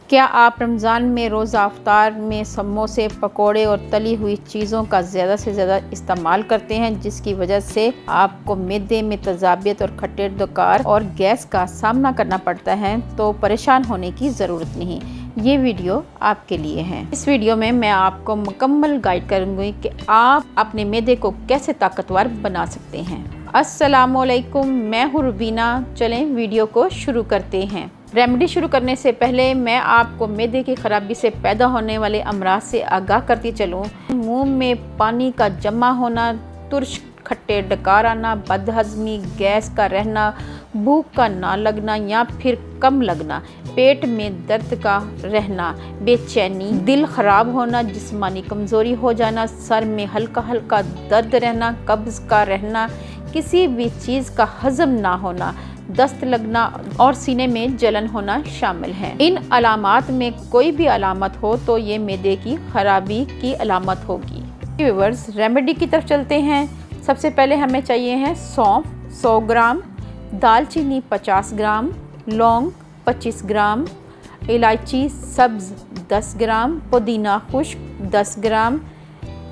क्या आप रमज़ान में रोज़ा इफ्तार में समोसे, पकोड़े और तली हुई चीज़ों का ज़्यादा से ज़्यादा इस्तेमाल करते हैं, जिसकी वजह से आपको मैदे में तेज़ाबियत और खट्टे डकार और गैस का सामना करना पड़ता है? तो परेशान होने की ज़रूरत नहीं, ये वीडियो आपके लिए है। इस वीडियो में मैं आपको मुकम्मल गाइड करूँगी कि आप अपने मैदे को कैसे ताकतवर बना सकते हैं। अस्सलामुअलैकुम, मैं हूँ रुबीना। चलें वीडियो को शुरू करते हैं। रेमेडी शुरू करने से पहले मैं आपको मैदे की खराबी से पैदा होने वाले अमराज से आगाह करती चलूँ। मुंह में पानी का जमा होना, तुर्श खट्टे डकार आना, बदहज़मी, गैस का रहना, भूख का ना लगना या फिर कम लगना, पेट में दर्द का रहना, बेचैनी, दिल ख़राब होना, जिस्मानी कमज़ोरी हो जाना, सर में हल्का हल्का दर्द रहना, कब्ज़ का रहना, किसी भी चीज़ का हज़म ना होना, दस्त लगना और सीने में जलन होना शामिल है। इन अलामात में कोई भी अलामत हो तो ये मैदे की खराबी की अलामत होगी। व्यूअर्स, रेमेडी की तरफ चलते हैं। सबसे पहले हमें चाहिए है सौंफ 100 ग्राम, दालचीनी 50 ग्राम, लौंग 25 ग्राम, इलायची सब्ज़ 10 ग्राम, पुदीना खुश्क 10 ग्राम।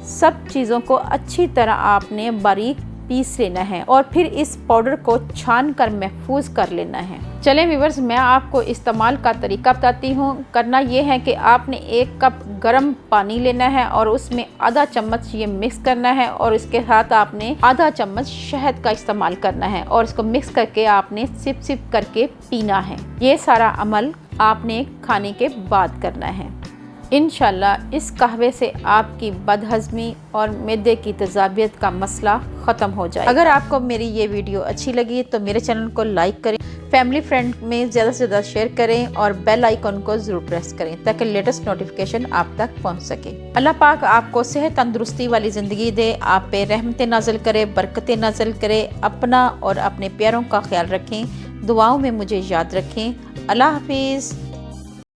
सब चीज़ों को अच्छी तरह आपने बारीक पीस लेना है और फिर इस पाउडर को छान कर महफूज कर लेना है। चलें व्यूअर्स, मैं आपको इस्तेमाल का तरीका बताती हूँ। करना यह है कि आपने 1 कप गर्म पानी लेना है और उसमें आधा चम्मच ये मिक्स करना है और इसके साथ आपने आधा चम्मच शहद का इस्तेमाल करना है और इसको मिक्स करके आपने सिप सिप करके पीना है। ये सारा अमल आपने खाने के बाद करना है। इंशाल्लाह इस कहवे से आपकी बदहज़मी और मैदे की तेज़ाबियत का मसला ख़त्म हो जाए। अगर आपको मेरी ये वीडियो अच्छी लगी तो मेरे चैनल को लाइक करें, फैमिली फ्रेंड में ज़्यादा से ज़्यादा शेयर करें और बेल आइकन को ज़रूर प्रेस करें ताकि लेटेस्ट नोटिफिकेशन आप तक पहुंच सके। अल्लाह पाक आपको सेहत तंदुरुस्ती वाली ज़िंदगी दे, आप पे रहमतें नाज़िल करे, बरकतें नाज़िल करे। अपना और अपने प्यारों का ख्याल रखें, दुआओं में मुझे याद रखें। अल्लाह हाफिज़।